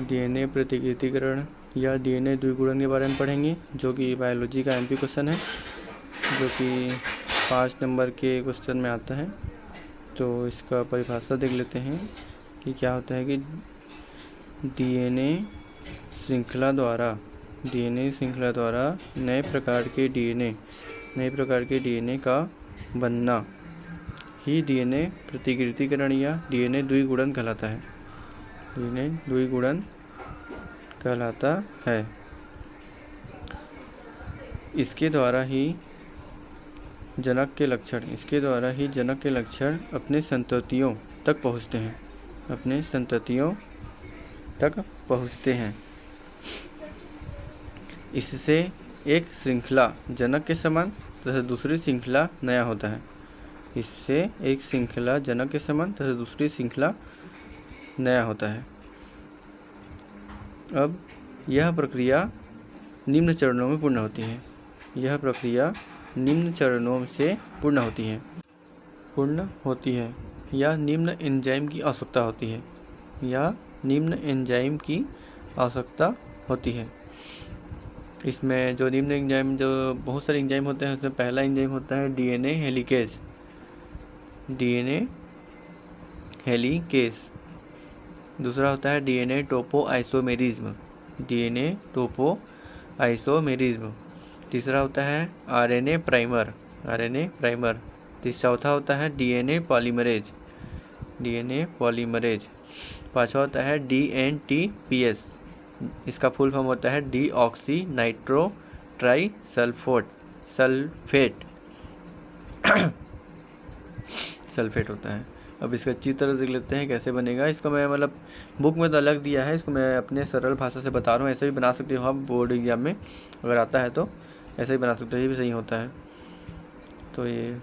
DNA प्रतिकृतिकरण या DNA द्विगुणन के बारे में पढ़ेंगे, जो कि बायोलॉजी का एमपी क्वेश्चन है, जो कि 5 नंबर के क्वेश्चन में आता है। तो इसका परिभाषा देख लेते हैं कि क्या होता है कि डीएनए श्रृंखला द्वारा नए प्रकार के डीएनए का बनना ही डीएनए प्रतिकृतिकरण या डीएनए द्विगुणन कहलाता है। डीएनए द्विगुणन कहलाता है। इसके द्वारा ही जनक के लक्षण अपने संततियों तक पहुँचते हैं। इससे एक श्रृंखला जनक के समान तथा दूसरी श्रृंखला नया होता है। अब यह प्रक्रिया निम्न चरणों में पूर्ण होती है या निम्न एंजाइम की आवश्यकता होती है। इसमें जो बहुत सारे एंजाइम होते हैं, उसमें पहला एंजाइम होता है डीएनए हेलिकेज। दूसरा होता है डीएनए टोपोआइसोमेरिज्म। तीसरा होता है आरएनए प्राइमर। चौथा होता है डीएनए पॉलीमरेज। पांचवा होता है डीएनटीपीएस। इसका फुल फॉर्म होता है डीऑक्सी नाइट्रो ट्राई सल्फेट होता है। अब इसका चित्र देख लेते हैं कैसे बनेगा। इसको मैं बुक में तो अलग दिया है, इसको मैं अपने सरल भाषा से बता रहा हूँ। ऐसे भी बना सकते हो आप, बोर्ड एग्जाम में अगर आता है तो ऐसे ही बना सकते हो, ये भी सही होता है। तो ये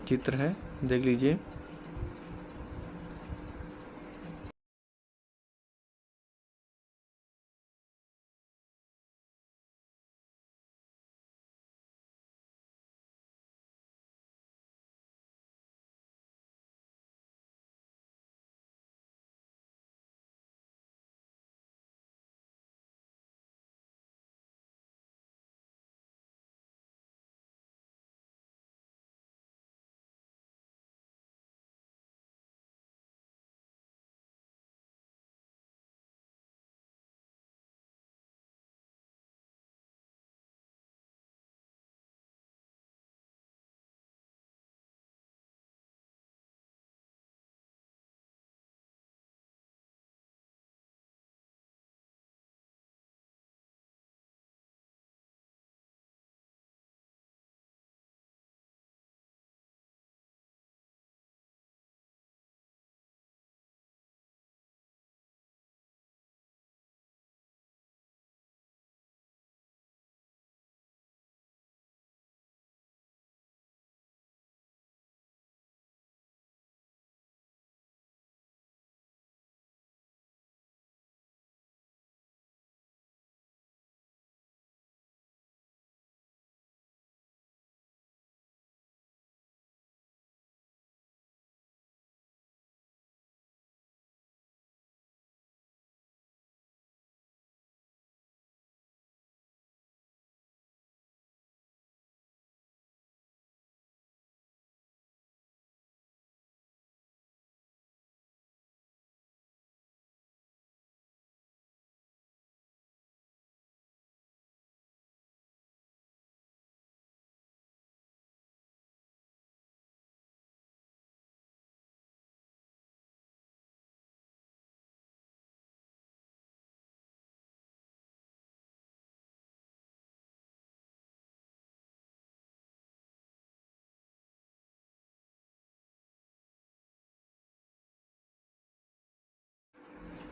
चित्र है, देख लीजिए।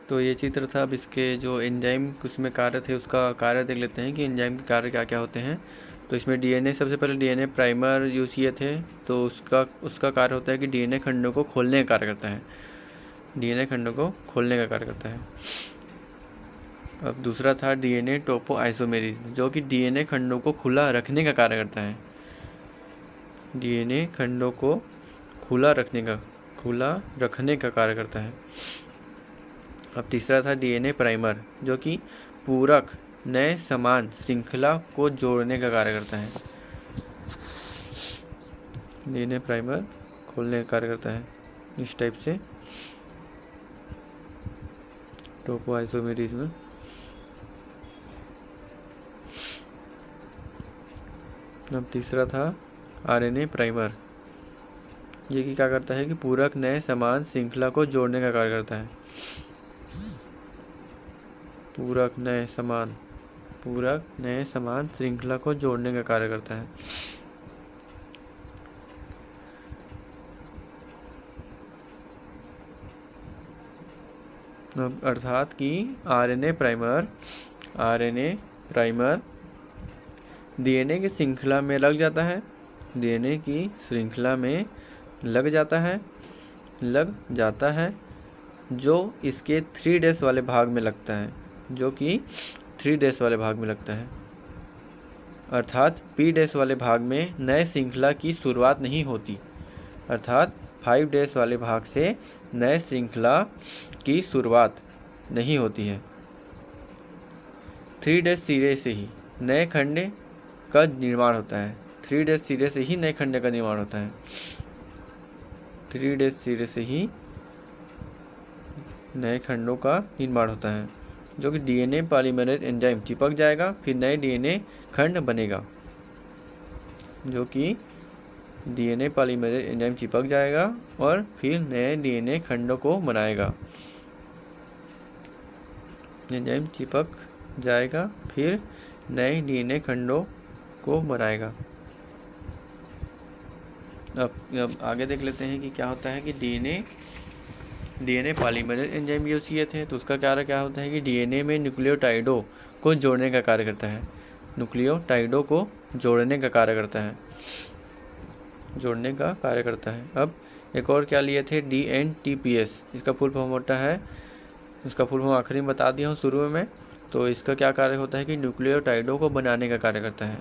तो ये चित्र था। अब इसके जो एंजाइम उसमें कार्य थे, उसका कार्य देख लेते हैं कि एंजाइम के कार्य क्या क्या होते हैं। तो इसमें डीएनए, सबसे पहले डीएनए प्राइमर यूज़ किए थे। तो उसका कार्य होता है कि डीएनए खंडों को खोलने का कार्य करता है। अब दूसरा था डीएनए टोपोआइसोमेरिज्म, जो कि डीएनए खंडों को खुला रखने का कार्य करता है। डीएनए खंडों को खुला रखने का कार्य करता है। अब तीसरा था डीएनए प्राइमर, जो कि पूरक नए समान श्रृंखला को जोड़ने का कार्य करता है। डीएनए प्राइमर खोलने का कार्य करता है इस टाइप से टोपोआइसोमेरिज्म। अब तीसरा था आरएनए प्राइमर, ये कि क्या करता है कि पूरक नए समान श्रृंखला को जोड़ने का कार्य करता है। पूरक नए समान श्रृंखला को जोड़ने का कार्य करता है। अर्थात कि आरएनए प्राइमर डीएनए की श्रृंखला में लग जाता है, डीएनए की श्रृंखला में लग जाता है जो इसके 3' वाले भाग में लगता है, जो कि 3' वाले भाग में लगता है। अर्थात P' वाले भाग में नए श्रृंखला की शुरुआत नहीं होती, अर्थात 5' वाले भाग से नए श्रृंखला की शुरुआत नहीं होती है। 3' सिरे से ही नए खंड का निर्माण होता है। 3' सिरे से ही नए खंड का निर्माण होता है। 3' सिरे से ही नए खंडों का निर्माण होता है, जो कि डीएनए पॉलीमरेज एंजाइम चिपक जाएगा, फिर नए डीएनए खंड बनेगा, जो कि डीएनए पॉलीमरेज एंजाइम चिपक जाएगा और फिर नए डीएनए खंडों को बनाएगा। एंजाइम चिपक जाएगा फिर नए डीएनए खंडों को बनाएगा। अब आगे देख लेते हैं कि क्या होता है कि डीएनए पॉलीमरेज एंजाइम यूज किए थे, तो उसका कार्य क्या होता है कि डीएनए में न्यूक्लियोटाइडों को जोड़ने का कार्य करता है। न्यूक्लियोटाइडों को जोड़ने का कार्य करता है। अब एक और क्या लिए थे, DNTPS, इसका फुल फॉर्म होता है, इसका फुल फॉर्म आखिरी में बता दिया हूँ शुरू में। तो इसका क्या कार्य होता है कि न्यूक्लियोटाइडों को बनाने का कार्य करता है।